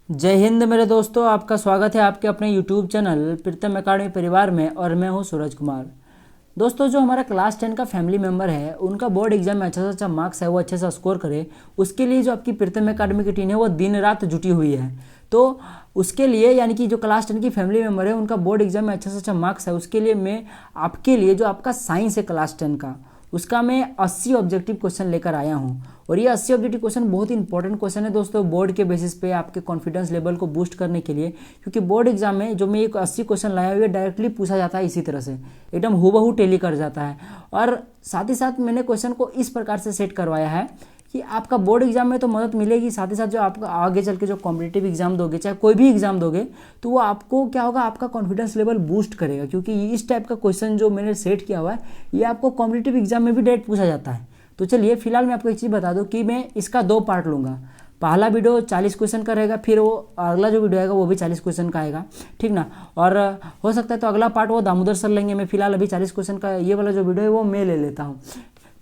जय हिंद मेरे दोस्तों, आपका स्वागत है आपके अपने यूट्यूब चैनल प्रीतम एकेडमी परिवार में। और मैं हूं सूरज कुमार। दोस्तों, जो हमारा क्लास 10 का फैमिली मेंबर है, उनका बोर्ड एग्जाम में अच्छा से अच्छा मार्क्स है, वो अच्छे से स्कोर करे, उसके लिए जो आपकी प्रीतम एकेडमी की टीम है वो दिन रात जुटी हुई है। तो उसके लिए यानी कि जो क्लास 10 की फैमिली मेंबर है, उनका बोर्ड एग्जाम में अच्छा से अच्छा मार्क्स है, उसके लिए मैं आपके लिए जो आपका साइंस है क्लास 10 का, उसका मैं 80 ऑब्जेक्टिव क्वेश्चन लेकर आया हूँ। और ये 80 ऑब्जेक्टिव क्वेश्चन बहुत ही इंपॉर्टेंट क्वेश्चन है दोस्तों, बोर्ड के बेसिस पे आपके कॉन्फिडेंस लेवल को बूस्ट करने के लिए। क्योंकि बोर्ड एग्जाम में जो मैं एक 80 क्वेश्चन लाया हुआ है, डायरेक्टली पूछा जाता है, इसी तरह से एकदम हूबहू टेली कर जाता है। और साथ ही साथ मैंने क्वेश्चन को इस प्रकार से सेट करवाया है कि आपका बोर्ड एग्जाम में तो मदद मिलेगी, साथ ही साथ जो आपका आगे चल के जो कॉम्पिटिटिव एग्जाम दोगे, चाहे कोई भी एग्जाम दोगे, तो वो आपको क्या होगा, आपका कॉन्फिडेंस लेवल बूस्ट करेगा। क्योंकि इस टाइप का क्वेश्चन जो मैंने सेट किया हुआ है, ये आपको कॉम्पिटिटिव एग्जाम में भी डायरेक्ट पूछा जाता है। तो चलिए फिलहाल मैं आपको एक चीज़ बता दूं कि मैं इसका 2 पार्ट लूँगा। पहला वीडियो 40 क्वेश्चन का रहेगा, फिर वो अगला जो वीडियो आएगा वो भी 40 क्वेश्चन का आएगा, ठीक ना। और हो सकता है तो अगला पार्ट वो दामोदर सर लेंगे। मैं फिलहाल अभी 40 क्वेश्चन का ये वाला जो वीडियो है वो मैं ले लेता हूँ।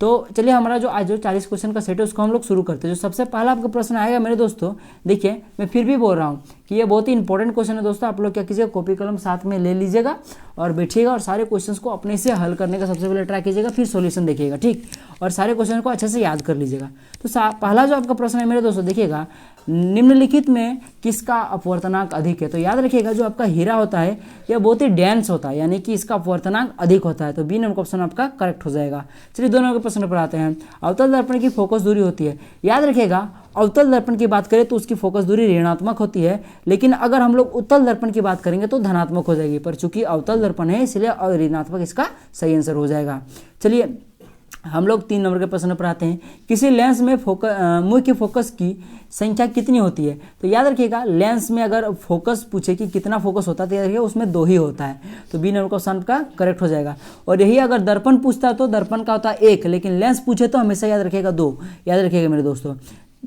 तो चलिए, हमारा जो आज जो 40 क्वेश्चन का सेट है उसको हम लोग शुरू करते हैं। जो सबसे पहला आपका प्रश्न आएगा मेरे दोस्तों, देखिए मैं फिर भी बोल रहा हूँ कि ये बहुत ही इंपॉर्टेंट क्वेश्चन है दोस्तों। आप लोग क्या कीजिएगा, कॉपी कलम साथ में ले लीजिएगा और बैठिएगा और सारे क्वेश्चन्स को अपने से हल करने का सबसे पहले ट्राई कीजिएगा, फिर सॉल्यूशन देखिएगा, ठीक। और सारे क्वेश्चन को अच्छे से याद कर लीजिएगा। तो पहला जो आपका प्रश्न है मेरे दोस्तों, देखिएगा, निम्नलिखित में किसका अपवर्तनांक अधिक है। तो याद रखिएगा, जो आपका हीरा होता है यह बहुत ही डेंस होता है, यानी कि इसका अपवर्तनांक अधिक होता है। तो बी नंबर का ऑप्शन आपका करेक्ट हो जाएगा। चलिए 2 नंबर के प्रश्न पर आते हैं। अवतल दर्पण की फोकस दूरी होती है। याद रखिएगा, अवतल दर्पण की बात करें तो उसकी फोकस दूरी ऋणात्मक होती है, लेकिन अगर हम लोग उत्तल दर्पण की बात करेंगे तो धनात्मक हो जाएगी। पर चूंकि अवतल दर्पण है इसलिए ऋणात्मक इसका सही आंसर हो जाएगा। चलिए हम लोग 3 नंबर के प्रश्न पर आते हैं। किसी लेंस में मुख्य फोकस की संख्या कितनी होती है। तो याद रखिएगा, लेंस में अगर फोकस पूछे कि कितना फोकस होता है तो याद रखिएगा उसमें 2 ही होता है। तो बी नंबर का ऑप्शन का करेक्ट हो जाएगा। और यही अगर दर्पण पूछता है तो दर्पण का होता है 1, लेकिन लेंस पूछे तो हमेशा याद रखिएगा 2। याद रखिएगा मेरे दोस्तों।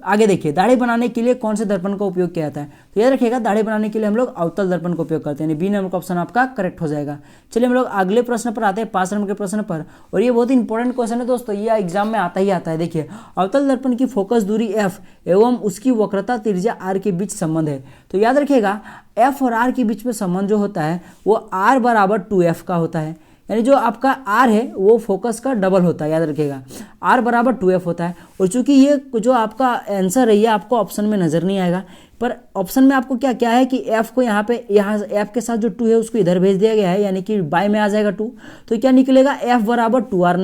आगे देखिए, दाढ़ी बनाने के लिए कौन से दर्पण का उपयोग किया जाता है। तो याद रखिएगा, दाढ़ी बनाने के लिए हम लोग अवतल दर्पण का उपयोग करते हैं। बी नंबर का ऑप्शन आपका करेक्ट हो जाएगा। चलिए हम लोग अगले प्रश्न पर आते हैं, 5 नंबर के प्रश्न पर। और ये बहुत ही इंपॉर्टेंट क्वेश्चन है दोस्तों, ये एग्जाम में आता ही आता है। देखिए, अवतल दर्पण की फोकस दूरी f एवं उसकी वक्रता त्रिज्या r के बीच संबंध है। तो याद रखिएगा, f और r के बीच में संबंध जो होता है वो r बराबर 2f का होता है। यानी जो आपका r है वो फोकस का डबल होता है। याद रखिएगा, r बराबर 2f होता है। और चूंकि ये जो आपका आंसर है ये आपको ऑप्शन में नजर नहीं आएगा, पर ऑप्शन में आपको क्या क्या है कि f को यहाँ f के साथ जो 2 है उसको इधर भेज दिया गया है, यानी कि बाय में आ जाएगा 2। तो क्या निकलेगा, f बराबर 2r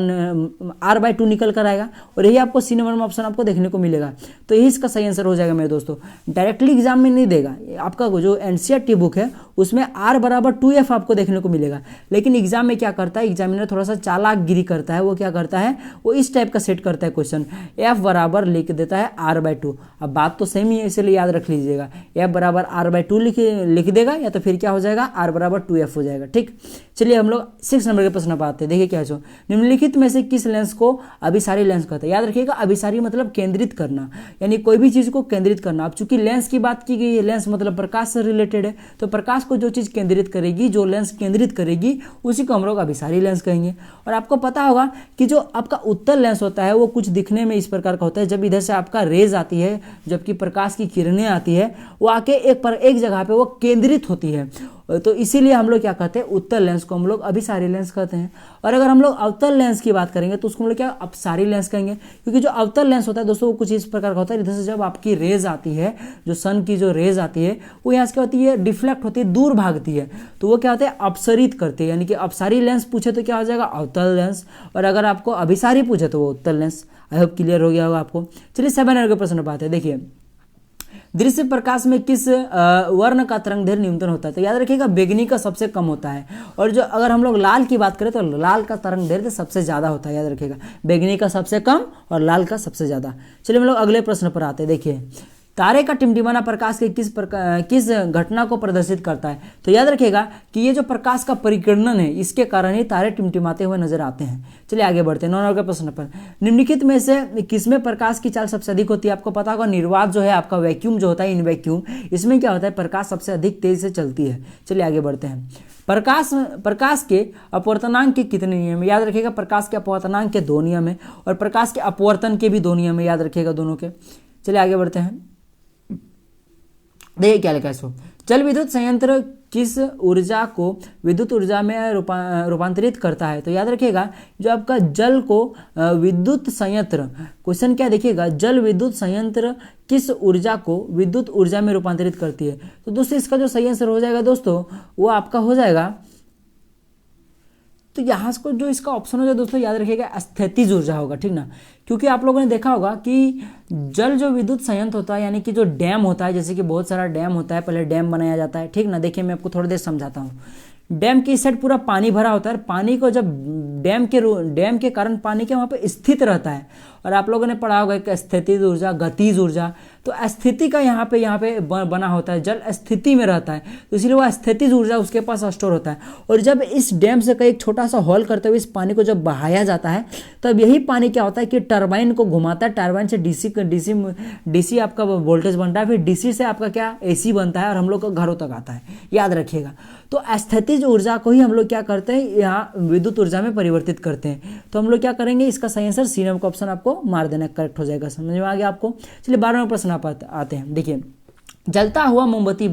r/2 निकल कर आएगा। और यही आपको सी नंबर में ऑप्शन आपको देखने को मिलेगा। तो यही इसका सही आंसर हो जाएगा मेरे दोस्तों। डायरेक्टली एग्जाम में नहीं देगा, आपका जो एनसीईआरटी बुक है उसमें r बराबर 2f आपको देखने को मिलेगा। लेकिन एग्जाम में क्या करता है, एग्जामिनर थोड़ा सा चालाकगिरी करता है। वो क्या करता है, वो इस टाइप का सेट करता है क्वेश्चन, f बराबर लिख देता है r/2। अब बात तो सेम ही है, इसलिए याद रख लीजिएगा, f बराबर r/2 लिख देगा, या तो फिर क्या हो जाएगा, r बराबर 2f हो जाएगा, ठीक। चलिए हम लोग 6 नंबर के प्रश्न पर आते हैं। देखिए क्या है, निम्नलिखित में से किस लेंस को अभिसारी लेंस कहते हैं। याद रखिएगा, अभिसारी मतलब केंद्रित करना, यानी कोई भी चीज को केंद्रित करना। अब चूंकि लेंस की बात की गई है, लेंस मतलब प्रकाश से रिलेटेड है, तो प्रकाश को जो चीज केंद्रित करेगी, जो लेंस केंद्रित करेगी, उसी को हम लोग अभिसारी लेंस कहेंगे। और आपको पता होगा कि जो आपका उत्तल लेंस होता है वो कुछ दिखने में इस प्रकार का होता है। जब इधर से आपका रेज आती है, जबकि प्रकाश की किरणें आती है, वो आके एक जगह पे वो केंद्रित होती है। तो इसीलिए हम लोग क्या कहते हैं, उत्तल लेंस को हम लोग अभिसारी लेंस कहते हैं। और अगर हम लोग अवतल लेंस की बात करेंगे तो उसको हम लोग क्या अपसारी लेंस कहेंगे। क्योंकि जो अवतल लेंस होता है दोस्तों वो कुछ इस प्रकार का होता है, इधर से जब आपकी रेज आती है, जो सन की जो रेज आती है वो यहाँ से क्या होती है, डिफ्लेक्ट होती है, दूर भागती है। तो वो क्या होता है, अपसरित करती है। यानी कि अपसारी लेंस पूछे तो क्या हो जाएगा, अवतल लेंस। और अगर आपको अभिसारी पूछे तो वो उत्तल लेंस। आई होप क्लियर हो गया होगा आपको। चलिए 7 नंबर के प्रश्न पर आते हैं। देखिए, दृश्य प्रकाश में किस वर्ण का तरंग दैर्ध्य न्यूनतम होता है। तो याद रखिएगा, बैंगनी का सबसे कम होता है। और जो अगर हम लोग लाल की बात करें तो लाल का तरंग दैर्ध्य सबसे ज्यादा होता है। याद रखिएगा, बैंगनी का सबसे कम और लाल का सबसे ज्यादा। चलिए हम लोग अगले प्रश्न पर आते हैं। देखिए, तारे का टिमटिमाना प्रकाश के किस घटना को प्रदर्शित करता है। तो याद रखिएगा कि ये जो प्रकाश का परिकीर्णन है, इसके कारण ही तारे टिमटिमाते हुए नजर आते हैं। चलिए आगे बढ़ते हैं 9 नंबर के प्रश्न पर। निम्नलिखित में से किसमें प्रकाश की चाल सबसे अधिक होती है। आपको पता होगा, निर्वात जो है आपका, वैक्यूम जो होता है, इन वैक्यूम, इसमें क्या होता है, प्रकाश सबसे अधिक तेजी से चलती है। चलिए आगे बढ़ते हैं। प्रकाश के अपवर्तनांक के कितने नियम है। याद रखिएगा, प्रकाश के अपवर्तनांक के 2 नियम है और प्रकाश के अपवर्तन के भी 2 नियम है। याद रखिएगा दोनों के। चलिए आगे बढ़ते हैं। देखिए क्या लिखा है इसको, जल विद्युत संयंत्र किस ऊर्जा को विद्युत ऊर्जा में रूपांतरित करता है। तो याद रखिएगा जो आपका जल को विद्युत संयंत्र, क्वेश्चन क्या देखिएगा, जल विद्युत संयंत्र किस ऊर्जा को विद्युत ऊर्जा में रूपांतरित करती है। तो दोस्तों इसका जो सही आंसर हो जाएगा दोस्तों वो आपका हो जाएगा, तो यहाँ को जो इसका ऑप्शन हो जाए दोस्तों याद रखिएगा स्थितिज ऊर्जा होगा, ठीक ना। क्योंकि आप लोगों ने देखा होगा कि जल जो विद्युत संयंत्र होता है यानी कि जो डैम होता है, जैसे कि बहुत सारा डैम होता है, पहले डैम बनाया जाता है, ठीक ना। देखिए मैं आपको थोड़ी देर समझाता हूँ। डैम की इस साइड पूरा पानी भरा होता है, पानी को जब डैम के कारण पानी के वहाँ पे स्थित रहता है, और आप लोगों ने पढ़ा होगा कि स्थितिज ऊर्जा, गतिज ऊर्जा, तो स्थिति का यहाँ पे बना होता है, जल स्थिति में रहता है, तो इसलिए वह स्थितिज ऊर्जा उसके पास स्टोर होता है। और जब इस डैम से कहीं एक छोटा सा होल करते हुए इस पानी को जब बहाया जाता है, तब यही पानी क्या होता है कि टरबाइन को घुमाता है, टरबाइन से डीसी आपका वोल्टेज बनता है, फिर डीसी से आपका क्या AC बनता है, और हम लोग को घरों तक आता है, याद रखिएगा। तो स्थितिज ऊर्जा को ही हम लोग क्या करते हैं, यहाँ विद्युत ऊर्जा में परिवर्तित करते हैं। तो हम लोग क्या करेंगे, इसका सही आंसर सी नंबर का ऑप्शन आपको मार देना, करेक्ट हो जाएगा। समझ में आ गया आपको। चलिए 12वां प्रश्न आप आते हैं। देखिए जलता हुआ मोमबत्ती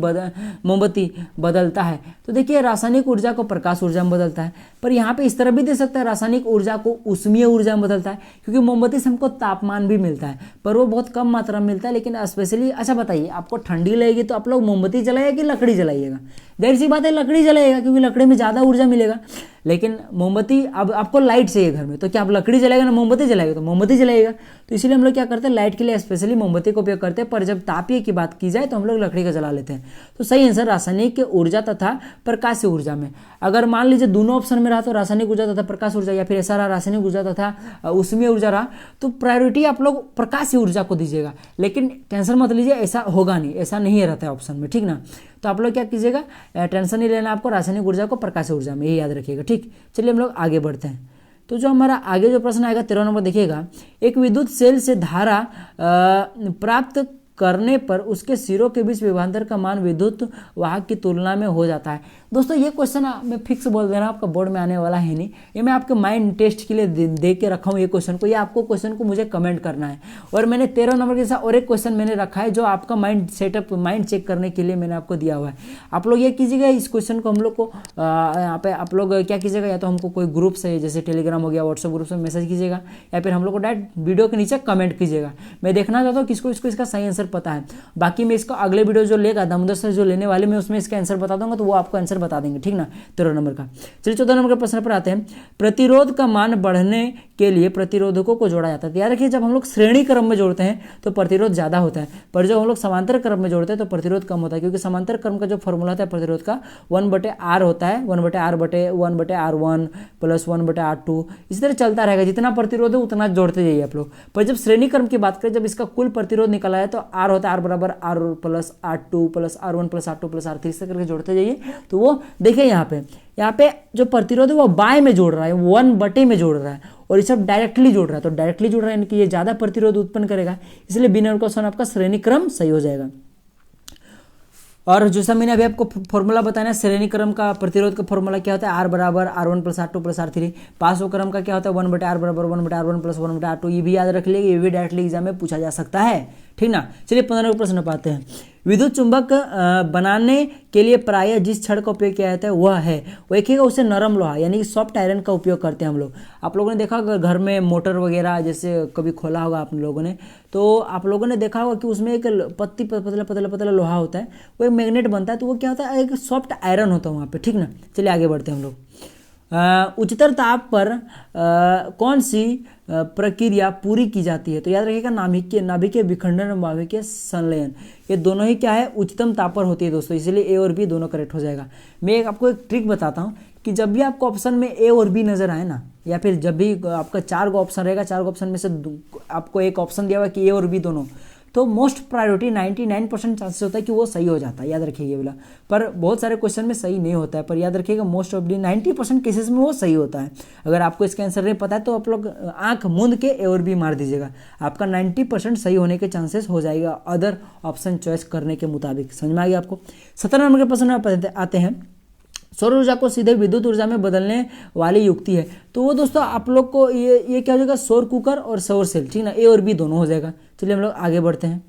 बदलता है। तो देखिए रासायनिक ऊर्जा को प्रकाश ऊर्जा में बदलता है, पर यहाँ पे इस तरह भी दे सकता है, रासायनिक ऊर्जा को उष्मीय ऊर्जा में बदलता है, क्योंकि मोमबत्ती से हमको तापमान भी मिलता है, पर वो बहुत कम मात्रा में मिलता है। लेकिन स्पेशली अच्छा बताइए, आपको ठंडी लगेगी तो आप लोग मोमबत्ती जलाइएगा कि लकड़ी जलाइएगा? जाहिर सी बात है लकड़ी जलाइएगा, क्योंकि लकड़ी में ज़्यादा ऊर्जा मिलेगा। लेकिन मोमबत्ती, अब आपको लाइट चाहिए घर में, तो क्या आप लकड़ी जलाएगा ना मोमबत्ती जलाएगा? तो मोमबत्ती जलाएगा। तो इसीलिए हम लोग क्या करते हैं, लाइट के लिए स्पेशली मोमबत्ती का उपयोग करते हैं, पर जब तापीय की बात की जाए तो हम लोग लकड़ी का जला लेते हैं। तो सही आंसर रासायनिक ऊर्जा तथा प्रकाशीय ऊर्जा में। अगर मान लीजिए दोनों ऑप्शन में रहा तो रासायनिक ऊर्जा तथा प्रकाश ऊर्जा, या फिर ऐसा रहा रासायनिक ऊर्जा तथा उष्मीय ऊर्जा रहा, तो प्रायोरिटी आप लोग प्रकाशीय ऊर्जा को दीजिएगा। लेकिन टेंशन मत लीजिए, ऐसा होगा नहीं, ऐसा नहीं रहता है ऑप्शन में, ठीक ना। तो आप लोग क्या कीजिएगा, टेंशन नहीं लेना आपको, रासायनिक ऊर्जा को प्रकाशीय ऊर्जा में, यही याद रखिएगा, ठीक। चलिए हम लोग आगे बढ़ते हैं। तो जो हमारा आगे जो प्रश्न आएगा 13 नंबर देखिएगा, एक विद्युत सेल से धारा प्राप्त करने पर उसके सिरों के बीच विभवांतर का मान विद्युत वाहक की तुलना में हो जाता है। दोस्तों ये क्वेश्चन मैं फिक्स बोल दे रहा हूँ, आपका बोर्ड में आने वाला है नहीं, ये मैं आपके माइंड टेस्ट के लिए दे के रखा हूँ ये क्वेश्चन को। ये आपको क्वेश्चन को मुझे कमेंट करना है, और मैंने 13 नंबर के साथ और एक क्वेश्चन मैंने रखा है जो आपका माइंड सेटअप, माइंड चेक करने के लिए मैंने आपको दिया हुआ है। आप लोग ये कीजिएगा, इस क्वेश्चन को हम लोग को यहाँ पे आप लोग क्या कीजिएगा, या तो हमको कोई ग्रुप से, जैसे टेलीग्राम हो गया, व्हाट्सएप ग्रुप से मैसेज कीजिएगा, या फिर हम लोग को डायरेक्ट वीडियो के नीचे कमेंट कीजिएगा। मैं देखना चाहता हूँ किसको इसको इसका सही आंसर पता है। बाकी मैं इसका अगले वीडियो जो लेगा दामोदर सर जो लेने वाले, मैं उसमें इसका आंसर बता दूंगा, तो वो आपको आंसर बता देंगे, ठीक ना। 13 नंबर का। चलिए 14 नंबर के प्रश्न पर आते हैं। प्रतिरोध का मान बढ़ने के लिए प्रतिरोधकों को जोड़ा जाता है। याद रखिए जब हम लोग श्रेणी क्रम में जोड़ते हैं तो प्रतिरोध ज्यादा होता है, पर जब हम लोग समांतर क्रम में जोड़ते हैं तो प्रतिरोध कम होता है, क्योंकि समांतर क्रम का जो फॉर्मूला होता है प्रतिरोध का 1/R होता है, 1/R1 प्लस 1/R2, इसी तरह चलता रहेगा। जितना प्रतिरोध है उतना जोड़ते जाइए आप लोग। पर जब श्रेणी क्रम की बात करें, जब इसका कुल प्रतिरोध निकला है तो R होता है R बराबर R plus R2 plus R1 plus R2 plus R3 से करके जोड़ते जाइए। तो वो देखिए यहाँ पे जो प्रतिरोध है वो बाय में जोड़ रहा है, 1/, में जोड़ रहा है, और ये सब डायरेक्टली जोड़ रहा है। तो डायरेक्टली जोड़ रहा है यानी कि ये ज्यादा प्रतिरोध उत्पन्न करेगा, इसलिए बिना क्वेश्चन आपका श्रेणी क्रम सही हो जाएगा। और जैसा मैंने अभी आपको फॉर्मूला बताया, श्रेणी क्रम का प्रतिरोध का फॉर्मूला क्या होता है, R बराबर R1 plus R2 plus R3। पांचवें क्रम का क्या होता है, 1/R बराबर 1/R1 प्लस 1/R2। ये भी याद रख लीजिए, ये भी डायरेक्टली एग्जाम में पूछा जा सकता है, ठीक ना। चलिए 15 प्रश्न पाते हैं। विद्युत चुंबक बनाने के लिए प्रायः जिस छड़ का उपयोग किया जाता है वह है, वो एक है उसे नरम लोहा यानी कि सॉफ्ट आयरन का उपयोग करते हैं हम लोग। आप लोगों ने देखा होगा घर में मोटर वगैरह जैसे कभी खोला होगा आप लोगों ने, तो आप लोगों ने देखा होगा कि उसमें एक पतला लोहा होता है, वो एक मैग्नेट बनता है, तो वो क्या होता है, एक सॉफ्ट आयरन होता है वहाँ पे, ठीक ना। चलिए आगे बढ़ते हैं हम लोग। उच्चतर ताप पर कौन सी प्रक्रिया पूरी की जाती है। तो याद रखिएगा नाभिकीय विखंडन और नाभिकीय संलयन, ये दोनों ही क्या है, उच्चतम ताप पर होती है दोस्तों, इसलिए ए और बी दोनों करेक्ट हो जाएगा। मैं आपको एक ट्रिक बताता हूँ कि जब भी आपको ऑप्शन में ए और बी नजर आए ना, या फिर जब भी आपका 4 ऑप्शन रहेगा, 4 ऑप्शन में से आपको एक ऑप्शन दिया हुआ कि ए और बी दोनों, तो मोस्ट प्रायोरिटी 99% चांसेस होता है कि वो सही हो जाता है, याद रखिएगा बोला। पर बहुत सारे क्वेश्चन में सही नहीं होता है, पर याद रखिएगा मोस्ट ऑफ दी 90% केसेस में वो सही होता है। अगर आपको इसका आंसर नहीं पता है तो आप लोग आंख मूंद के ए और बी मार दीजिएगा, आपका 90% सही होने के चांसेस हो जाएगा अदर ऑप्शन चॉइस करने के मुताबिक। समझ में आ गया आपको। 17 नंबर के प्रश्न आते हैं। सौर ऊर्जा को सीधे विद्युत ऊर्जा में बदलने वाली युक्ति है। तो वो दोस्तों आप लोग को ये क्या हो जाएगा, सौर कुकर और सौर सेल, ठीक ना, ए और बी दोनों हो जाएगा। चलिए हम लोग आगे बढ़ते हैं।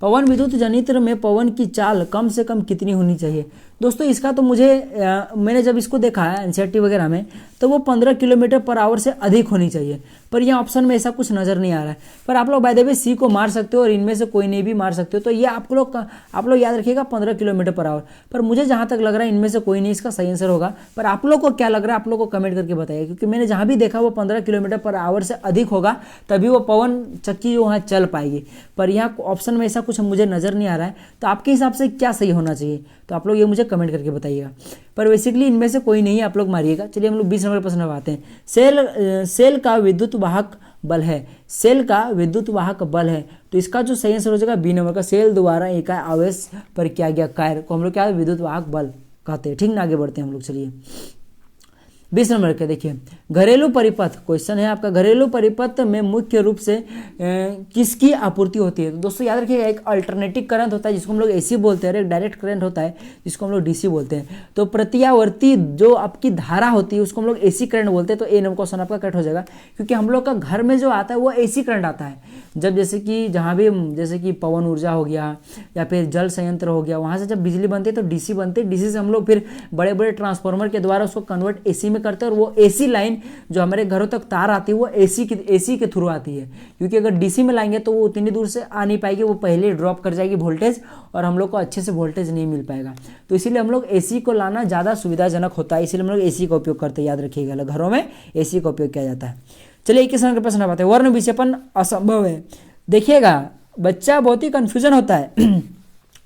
पवन विद्युत जनित्र में पवन की चाल कम से कम कितनी होनी चाहिए। दोस्तों इसका तो मुझे मैंने जब इसको देखा है एनसीईआरटी वगैरह में तो वो 15 किलोमीटर पर आवर से अधिक होनी चाहिए, पर यहाँ ऑप्शन में ऐसा कुछ नज़र नहीं आ रहा है। पर आप लोग बाय द वे सी को मार सकते हो और इनमें से कोई नहीं भी मार सकते हो, तो ये आप लोग याद रखिएगा 15 किलोमीटर पर आवर। पर मुझे जहाँ तक लग रहा है इनमें से कोई नहीं इसका सही आंसर होगा, पर आप लोग को क्या लग रहा है आप लोग को कमेंट करके बताइए, क्योंकि मैंने जहाँ भी देखा वो 15 किलोमीटर पर आवर से अधिक होगा तभी वो पवन चक्की जो वहाँ चल पाएगी, पर यहाँ ऑप्शन में ऐसा कुछ मुझे नज़र नहीं आ रहा है। तो आपके हिसाब से क्या सही होना चाहिए, तो आप लोग ये मुझे कमेंट करके बताइएगा। पर बेसिकली इनमें से कोई नहीं है, आप लोग मारिएगा। चलिए हम लोग 20 नंबर प्रश्न में आते हैं। सेल का विद्युत वाहक बल है, सेल का विद्युत वाहक बल है, तो इसका जो सही आंसर हो जाएगा बी नंबर का, सेल द्वारा इकाई आवेश पर किया गया कार्य को हम लोग क्या विद्युत वाहक बल कहते हैं। ठीक ना, आगे बढ़ते हैं हम लोग। चलिए 20 नंबर के देखिए, घरेलू परिपथ क्वेश्चन है आपका, घरेलू परिपथ में मुख्य रूप से किसकी आपूर्ति होती है। तो दोस्तों याद रखिएगा, एक अल्टरनेटिव करंट होता है जिसको हम लोग एसी बोलते हैं और एक डायरेक्ट करंट होता है जिसको हम लोग डीसी बोलते हैं। तो प्रत्यावर्ती जो आपकी धारा होती है उसको हम लोग एसी करंट बोलते हैं। तो ए नंबर क्वेश्चन आपका करेक्ट हो जाएगा, क्योंकि हम लोग का घर में जो आता है वो एसी करंट आता है। जब जैसे कि जहाँ भी जैसे कि पवन ऊर्जा हो गया या फिर जल संयंत्र हो गया, वहाँ से जब बिजली बनती है तो डीसी बनती है, डीसी से हम लोग फिर बड़े बड़े ट्रांसफार्मर के द्वारा उसको कन्वर्ट एसी में करते हैं, और वो एसी लाइन जो हमारे घरों तक तार आती है वो एसी के थ्रू आती है। क्योंकि अगर डीसी में लाएंगे तो वो उतनी दूर से आ नहीं पाएगी, वो पहले ड्रॉप कर जाएगी वोल्टेज और हम लोग को अच्छे से वोल्टेज नहीं मिल पाएगा। तो इसीलिए हम लोग एसी को लाना ज़्यादा सुविधाजनक होता है, इसीलिए हम लोग एसी का उपयोग करते हैं। याद रखिएगा, घरों में एसी का उपयोग किया जाता है। चलिए 21 नंबर का प्रश्न आते हैं, वर्ण विक्षेपण असंभव है। देखिएगा बच्चा बहुत ही कंफ्यूजन होता है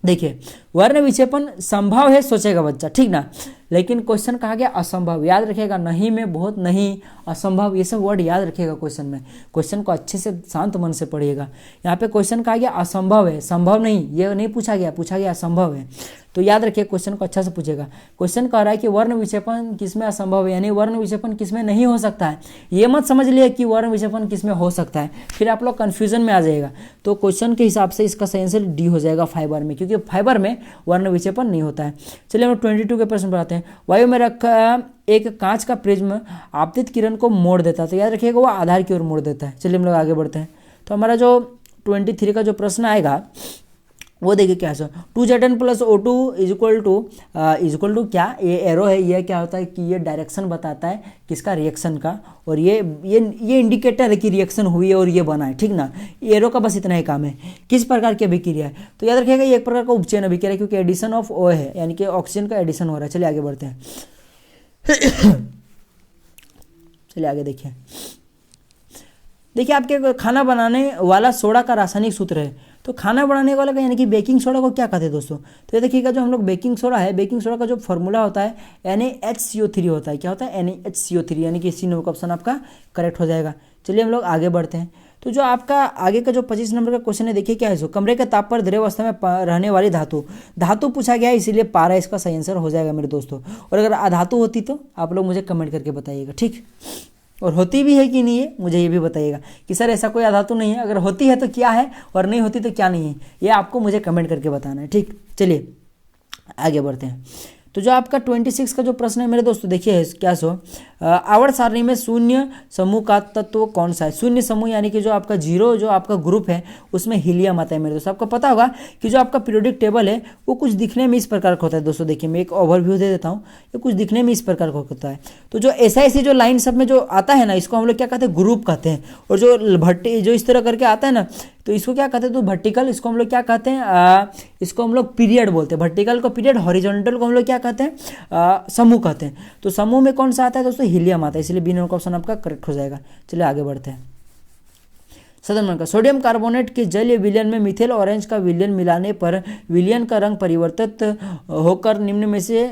देखिए, वर्ण विक्षेपण संभव है सोचेगा बच्चा, ठीक ना, लेकिन क्वेश्चन कहा गया असंभव। याद रखिएगा, नहीं में बहुत, नहीं, असंभव, ये सब वर्ड याद रखिएगा क्वेश्चन में। क्वेश्चन को अच्छे से शांत मन से पढ़िएगा। यहाँ पे क्वेश्चन कहा गया असंभव है, संभव नहीं, ये नहीं पूछा गया, पूछा गया असंभव है। तो याद रखिए क्वेश्चन को अच्छा से पूछेगा। क्वेश्चन कह रहा है कि वर्ण विक्षेपण किसमें असंभव है, यानी वर्ण विक्षेपण किसमें नहीं हो सकता है। ये मत समझ लिए कि वर्ण विक्षेपण किसमें हो सकता है, फिर आप लोग कन्फ्यूजन में आ जाएगा। तो क्वेश्चन के हिसाब से इसका सही आंसर डी हो जाएगा, फाइबर में, क्योंकि फाइबर में वर्ण विक्षेपण नहीं होता है। चलिए हम 22 के प्रश्न पर आते हैं। वायु में रखा एक कांच का प्रिज्म आपतित किरण को मोड़ देता है, तो याद रखिएगा वो आधार की ओर मोड़ देता है। चलिए हम लोग आगे बढ़ते हैं। तो हमारा जो 23 का जो प्रश्न आएगा वो देखिए क्या है, 2Zn + O2 इक्वल टू क्या, ये एरो है, ये क्या होता है कि ये डायरेक्शन बताता है किसका, रिएक्शन का, और ये इंडिकेटर है कि रिएक्शन हुई है और ये बना है, ठीक ना। एरो का बस इतना ही काम है। किस प्रकार की अभिक्रिया है, तो याद रखिएगा ये एक प्रकार का उपचयन अभिक्रिया है, क्योंकि एडिशन ऑफ O है, यानी कि ऑक्सीजन का एडिशन हो रहा है। चलिए आगे बढ़ते हैं चलिए आगे देखिए आपके खाना बनाने वाला सोडा का रासायनिक सूत्र है। तो खाना बनाने वाला का यानी कि बेकिंग सोडा को क्या कहते हैं दोस्तों, तो ये देखिएगा जो हम लोग बेकिंग सोडा है, बेकिंग सोडा का जो फॉर्मूला होता है NaHCO3 होता है। क्या होता है, NaHCO3, यानी कि सी नंबर का ऑप्शन आपका करेक्ट हो जाएगा। चलिए हम लोग आगे बढ़ते हैं। तो जो आपका आगे का जो 25 नंबर का क्वेश्चन है, देखिए क्या है, सो कमरे के ताप पर द्रव अवस्था में रहने वाली धातु पूछा गया है, इसीलिए पारा इसका सही आंसर हो जाएगा मेरे दोस्तों। और अगर अधातु होती तो आप लोग मुझे कमेंट करके बताइएगा, ठीक। और होती भी है कि नहीं है मुझे ये भी बताइएगा कि सर ऐसा कोई अधातु नहीं है, अगर होती है तो क्या है और नहीं होती तो क्या नहीं है, ये आपको मुझे कमेंट करके बताना है, ठीक। चलिए आगे बढ़ते हैं। तो जो आपका 26 का जो प्रश्न है मेरे दोस्तों, देखिए क्या सो आवर्त सारणी में शून्य समूह का तत्व कौन सा है। शून्य समूह यानी कि जो आपका जीरो जो आपका ग्रुप है उसमें हीलियम आता है मेरे दोस्तों। आपको पता होगा कि जो आपका पीरियोडिक टेबल है वो कुछ दिखने में इस प्रकार का होता है दोस्तों। देखिए मैं एक ओवरव्यू दे देता हूँ, ये कुछ दिखने में इस प्रकार का होता है। तो जो ऐसी जो लाइन सब में जो आता है ना, इसको हम लोग क्या कहते हैं, ग्रुप कहते हैं। और जो भट्टी जो इस तरह करके आता है ना, तो इसको क्या कहते हैं, तो वर्टिकल, इसको हम लोग क्या कहते हैं, इसको हम लोग पीरियड बोलते हैं। वर्टिकल को पीरियड, हॉरिजॉन्टल को हम लोग क्या कहते हैं, समूह कहते हैं। तो समूह में कौन सा आता है दोस्तों, हीलियम आता है, इसलिए बी नंबर का ऑप्शन आपका करेक्ट हो जाएगा। चलिए आगे बढ़ते हैं। 7 नंबर का सोडियम कार्बोनेट के जलीय विलयन में मिथेल ऑरेंज का विलयन मिलाने पर विलयन का रंग परिवर्तित होकर निम्न में से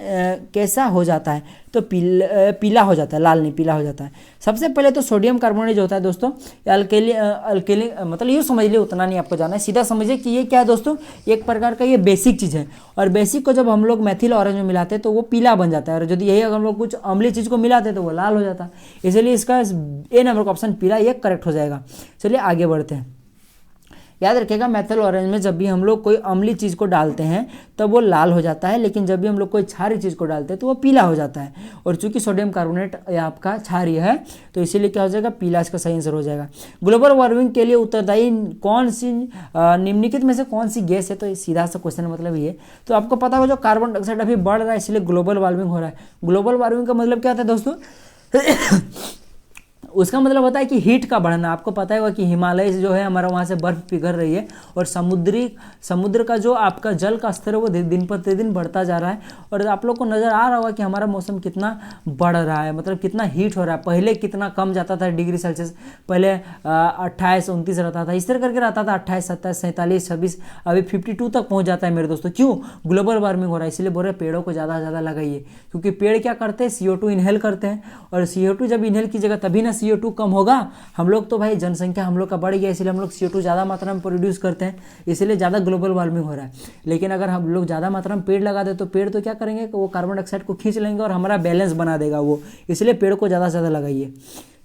कैसा हो जाता है, तो पीला हो जाता है, लाल नहीं पीला हो जाता है। सबसे पहले तो सोडियम कार्बोनेट जो होता है दोस्तों, अल्केली मतलब ये समझ लिया, उतना नहीं आपको जाना है, सीधा समझिए कि ये क्या है दोस्तों, एक प्रकार का ये बेसिक चीज़ है। और बेसिक को जब हम लोग मैथिल ऑरेंज में मिलाते हैं तो वो पीला बन जाता है, और यदि यही अगर हम लोग कुछ अम्लीय चीज़ को मिलाते हैं तो वो लाल हो जाता है। इसलिए इसका ए नंबर का ऑप्शन पीला, ये करेक्ट हो जाएगा। चलिए आगे बढ़ते हैं। याद रखिएगा मेथल ऑरेंज में जब भी हम लोग कोई अम्लीय चीज़ को डालते हैं तब वो लाल हो जाता है, लेकिन जब भी हम लोग कोई क्षारीय चीज़ को डालते हैं तो वो पीला हो जाता है। और चूंकि सोडियम कार्बोनेट आपका क्षारीय है तो इसीलिए क्या हो जाएगा, पीला इसका सही आंसर हो जाएगा। ग्लोबल वार्मिंग के लिए उत्तरदायी कौन सी निम्नलिखित में से कौन सी गैस है, तो सीधा सा क्वेश्चन मतलब ये। तो आपको पता होगा जो कार्बन डाइऑक्साइड अभी बढ़ रहा है इसलिए ग्लोबल वार्मिंग हो रहा है। ग्लोबल वार्मिंग का मतलब क्या होता है दोस्तों उसका मतलब होता है कि हीट का बढ़ना। आपको पता होगा कि हिमालय जो है हमारा वहाँ से बर्फ पिघल रही है और समुद्र का जो आपका जल का स्तर है वो दिन प्रतिदिन बढ़ता जा रहा है। और आप लोग को नज़र आ रहा होगा कि हमारा मौसम कितना बढ़ रहा है, मतलब कितना हीट हो रहा है। पहले कितना कम जाता था डिग्री सेल्सियस, पहले 28 29 रहता था, इस तरह करके रहता था 28 27 47 26, अभी 52 तक पहुँच जाता है मेरे दोस्तों। क्यों? ग्लोबल वार्मिंग हो रहा है। इसलिए बोल रहे पेड़ों को ज़्यादा से ज़्यादा लगाइए, क्योंकि पेड़ क्या करते हैं, CO2 इनहेल करते हैं, और CO2 जब इनहेल कीजिएगा तभी ना CO2 कम होगा। हम लोग तो भाई जनसंख्या हम लोग का बढ़ गया, इसलिए हम लोग CO2 ज़्यादा मात्रा में प्रोड्यूस करते हैं, इसलिए ज़्यादा ग्लोबल वार्मिंग हो रहा है। लेकिन अगर हम लोग ज़्यादा मात्रा में पेड़ लगा दे तो पेड़ तो क्या करेंगे कि वो कार्बन डाइऑक्साइड को खींच लेंगे और हमारा बैलेंस बना देगा वो, इसलिए पेड़ को ज़्यादा से ज़्यादा लगाइए।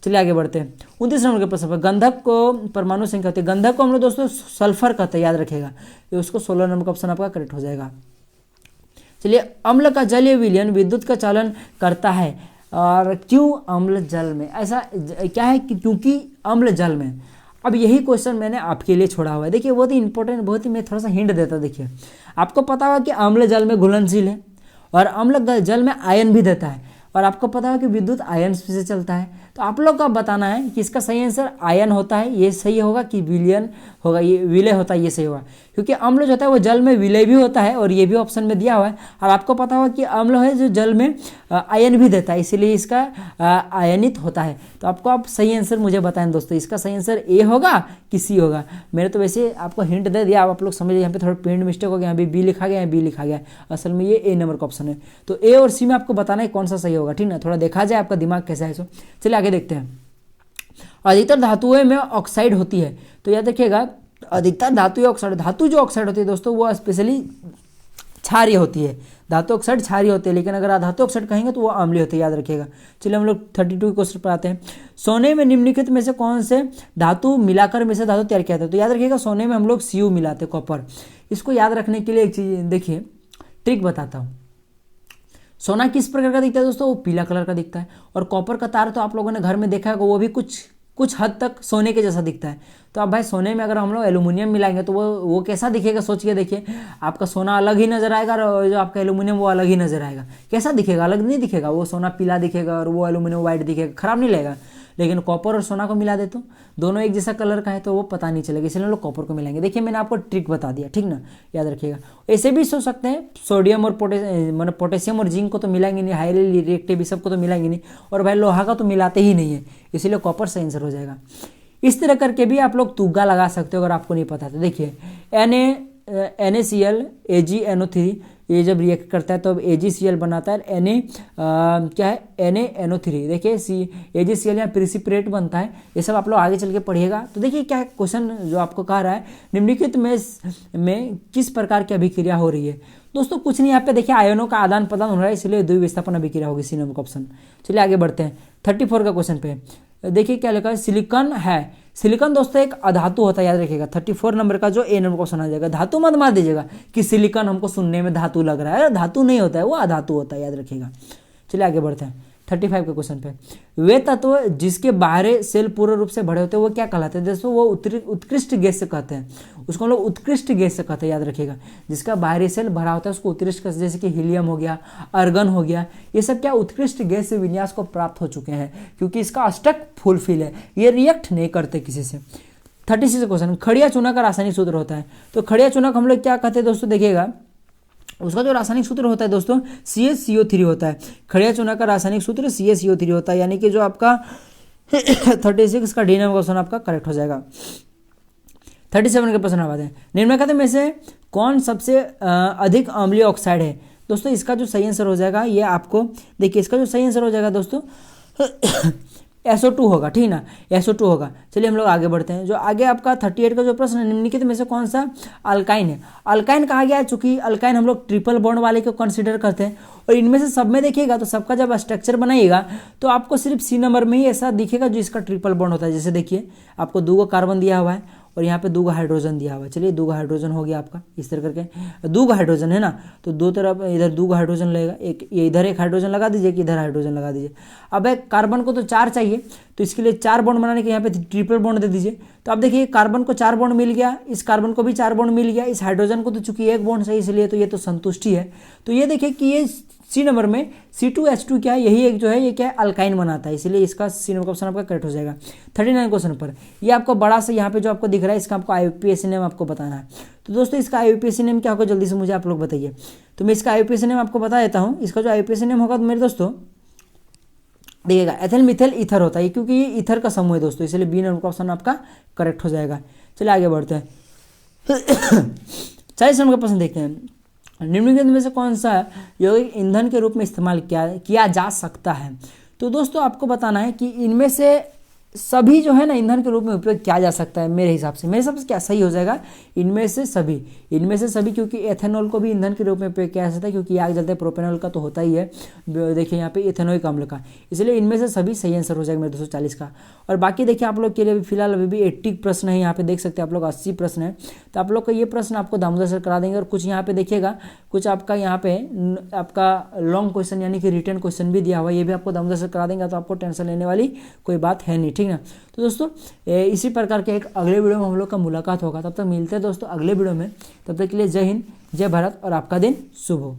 चलिए आगे बढ़ते हैं 29 नंबर के प्रश्न पर। गंधक को परमाणु संख्या होती है, गंधक को हम लोग दोस्तों सल्फर कहते हैं, याद रखेगा। ये उसको 16 नंबर का ऑप्शन आपका करेक्ट हो जाएगा। चलिए अम्ल का जलीय विलयन विद्युत का चालन करता है, और क्यों अम्ल जल में? ऐसा क्या है कि क्योंकि अम्ल जल में। अब यही क्वेश्चन मैंने आपके लिए छोड़ा हुआ है, देखिए बहुत ही इंपॉर्टेंट, बहुत ही मैं थोड़ा सा हिंट देता। देखिए आपको पता होगा कि अम्ल जल में घुलनशील है और अम्ल जल में आयन भी देता है, और आपको पता है कि विद्युत आयन से चलता है। तो आप लोग का बताना है कि इसका सही आंसर आयन होता है, ये सही होगा, कि विलयन होगा, ये विलय होता है, ये सही होगा। क्योंकि अम्ल जो होता है वो जल में विलय भी होता है, और ये भी ऑप्शन में दिया हुआ है। और आपको पता होगा कि अम्ल है जो जल में आयन भी देता है, इसीलिए इसका आयनित होता है। तो आपको आप सही आंसर मुझे बताएं दोस्तों, इसका सही आंसर ए होगा कि सी होगा? मैंने तो वैसे आपको हिंट दे दिया, आप लोग समझिए। यहाँ पे थोड़ा पेंट मिस्टेक हो गया, यहाँ पे बी लिखा गया है, बी लिखा गया, असल में ये ए नंबर का ऑप्शन है। तो ए और सी में आपको बताना है कौन सा सही होगा, ठीक ना? थोड़ा देखा जाए आपका दिमाग कैसा है। सो चलिए आगे देखते हैं। अधिकतर धातुओं में ऑक्साइड होती है, तो याद रखिएगा अधिकतर धातु या ऑक्साइड, धातु जो ऑक्साइड होती है दोस्तों वो स्पेशली क्षारीय होती है। धातु ऑक्साइड क्षारीय होते हैं, लेकिन अगर धातु ऑक्साइड कहेंगे तो वो अम्लीय होते हैं, याद रखिएगा। चलिए हम लोग 32 क्वेश्चन पर आते हैं। सोने में निम्नलिखित में से कौन से धातु मिलाकर में से धातु तैयार किया था? तो याद रखिएगा सोने में हम लोग Cu मिलाते हैं, कॉपर। इसको याद रखने के लिए एक चीज़ देखिए, ट्रिक बताता हूँ। सोना किस प्रकार का दिखता है दोस्तों? वो पीला कलर का दिखता है। और कॉपर का तार तो आप लोगों ने घर में देखा है, वो भी कुछ हद तक सोने के जैसा दिखता है। तो अब भाई सोने में अगर हम लोग एल्यूमिनियम मिलाएंगे तो वो कैसा दिखेगा? सोच के देखिए, आपका सोना अलग ही नजर आएगा और जो आपका एल्यूमिनियम वो अलग ही नजर आएगा। कैसा दिखेगा? अलग नहीं दिखेगा। वो सोना पीला दिखेगा और वो एल्यूमिनियम वाइट दिखेगा, खराब नहीं लगेगा। लेकिन कॉपर और सोना को मिला दे तो दोनों एक जैसा कलर का है तो वो पता नहीं चलेगा, इसलिए हम लोग कॉपर को मिलाएंगे। देखिए मैंने आपको ट्रिक बता दिया, ठीक ना? याद रखिएगा। ऐसे भी सोच सकते हैं, सोडियम और पोटेशियम और जिंक को तो मिलाएंगे नहीं, हाईली रिएक्टिव सबको तो मिलाएंगे नहीं, और भाई लोहा का तो मिलाते ही नहीं है, इसीलिए कॉपर सही आंसर हो जाएगा। इस तरह करके भी आप लोग तुग्गा लगा सकते हो अगर आपको नहीं पता। तो देखिए NaCl AgNO3 ये जब रिएक्ट करता है तो अब AgCl बनाता है, क्या है NaNO3। देखिए AgCl यहाँ प्रिसिपिटेट बनता है। ये सब आप लोग आगे चल के पढ़िएगा। तो देखिए क्या क्वेश्चन जो आपको कह रहा है, निम्नलिखित में किस प्रकार की अभिक्रिया हो रही है? दोस्तों कुछ नहीं, यहाँ पे देखिए आयनों का आदान प्रदान हो रहा है, इसलिए द्विविस्थापन अभिक्रिया होगी, सी नंबर का ऑप्शन। चलिए आगे बढ़ते हैं 34 का क्वेश्चन पे। देखिए क्या लिखा है, सिलिकॉन है। सिलिकॉन दोस्तों एक अधातु होता है, याद रखिएगा। 34 नंबर का जो ए नंबर को सुना जाएगा, धातु मत मार दीजिएगा कि सिलिकॉन हमको सुनने में धातु लग रहा है, धातु नहीं होता है, वो अधातु होता है, याद रखिएगा। चलिए आगे बढ़ते हैं 35 के क्वेश्चन पे। वे तत्व जिसके बाहरी सेल पूर्ण रूप से भरे होते हैं वो क्या कहलाते हैं? दोस्तों वो उत्कृष्ट गैस से कहते हैं, उसको हम लोग उत्कृष्ट गैस से कहते हैं, याद रखिएगा। जिसका बाहरी सेल भरा होता है उसको उत्कृष्ट, जैसे कि हीलियम हो गया, अर्गन हो गया, ये सब क्या उत्कृष्ट गैस से विन्यास को प्राप्त हो चुके हैं, क्योंकि इसका अष्टक फुलफिल है, ये रिएक्ट नहीं करते किसी से। 36 क्वेश्चन, खड़िया चूना का रासायनिक सूत्र होता है। तो खड़िया चूना को हम लोग क्या कहते हैं दोस्तों? देखिएगा उसका जो रासायनिक सूत्र होता है दोस्तों CaCO3 होता है। खड़िया चूना का रासायनिक सूत्र CaCO3 होता है, यानी कि जो आपका 36 का डी नंबर क्वेश्चन आपका करेक्ट हो जाएगा। 37 के प्रश्न आते हैं। निम्नलिखित में से कौन सबसे अधिक अम्लीय ऑक्साइड है? दोस्तों इसका जो सही आंसर हो जाएगा, ये आपको देखिए, इसका जो सही आंसर हो जाएगा दोस्तों SO2 होगा, ठीक ना? SO2 होगा। चलिए हम लोग आगे बढ़ते हैं। जो आगे आपका 38 का जो प्रश्न है, निम्नलिखित में से कौन सा अल्काइन है? अल्काइन कहा गया है, चूंकि अल्काइन हम लोग ट्रिपल बॉन्ड वाले को कंसीडर करते हैं, और इनमें से सब में देखिएगा तो सबका जब स्ट्रक्चर बनाइएगा तो आपको सिर्फ सी नंबर में ही ऐसा दिखेगा जो इसका ट्रिपल बॉन्ड होता है। जैसे देखिए आपको 2 कार्बन दिया हुआ है और यहाँ पे 2 हाइड्रोजन दिया हुआ है। चलिए 2 हाइड्रोजन हो गया आपका, इस तरह करके 2 हाइड्रोजन है ना, तो दो तरफ इधर 2 हाइड्रोजन लगेगा, एक ये इधर एक हाइड्रोजन लगा दीजिए कि इधर हाइड्रोजन लगा दीजिए। अब एक कार्बन को तो 4 चाहिए, तो इसके लिए 4 बॉन्ड बनाने के यहाँ पे ट्रिपल बॉन्ड दे दीजिए। तो आप देखिए कार्बन को 4 बॉन्ड मिल गया, इस कार्बन को भी 4 बॉन्ड मिल गया, इस हाइड्रोजन को तो चूंकि 1 बॉन्ड चाहिए इसलिए तो ये तो संतुष्टि है। तो ये देखिए कि ये सी नंबर में C2H2 क्या है, यही एक जो है ये क्या है अल्काइन बनाता है, इसलिए इसका सी नंबर का ऑप्शन आपका करेक्ट हो जाएगा। 39 क्वेश्चन पर ये आपको बड़ा सा यहाँ पे जो आपको दिख रहा है इसका आपको IUPAC नेम आपको बताना है। तो दोस्तों इसका IUPAC नेम क्या होगा जल्दी से मुझे आप लोग बताइए। तो मैं इसका IUPAC नेम आपको बता देता हूँ। इसका जो IUPAC नेम होगा तो मेरे दोस्तों देखिएगा एथिल मिथेल ईथर होता है, क्योंकि ये ईथर का समूह है दोस्तों, इसलिए बी नंबर का ऑप्शन आपका करेक्ट हो जाएगा। चलिए आगे बढ़ते हैं। 40 नंबर का प्रश्न देखते हैं। निम्नलिखित में से कौन सा यौगिक ईंधन के रूप में इस्तेमाल किया जा सकता है। तो दोस्तों आपको बताना है कि इनमें से सभी जो है ना ईंधन के रूप में उपयोग किया जा सकता है। मेरे हिसाब से क्या सही हो जाएगा, इनमें से सभी, क्योंकि एथेनॉल को भी ईंधन के रूप में उपयोग किया जा सकता है, क्योंकि आग जलते प्रोपेनॉल का तो होता ही है, देखिए यहाँ पे इथेनोइक अम्ल का, इसलिए इनमें से सभी सही आंसर हो जाएगा मेरे 240 का। और बाकी देखिए आप लोग के लिए फिलहाल अभी भी 80 प्रश्न है, यहाँ पे देख सकते हैं आप लोग 80 प्रश्न है। तो आप लोग का ये प्रश्न आपको दामोदर सर करा देंगे। और कुछ यहाँ पे देखिएगा, कुछ आपका यहाँ पे आपका लॉन्ग क्वेश्चन यानी कि रिटर्न क्वेश्चन भी दिया हुआ है, ये भी आपको दामोदर सर करा देंगे, तो आपको टेंशन लेने वाली कोई बात है नहीं, ठीक ना। तो दोस्तों इसी प्रकार के एक अगले वीडियो में हम लोग का मुलाकात होगा, तब तक मिलते हैं दोस्तों अगले वीडियो में। तब तक के लिए जय हिंद, जय भारत और आपका दिन शुभ हो।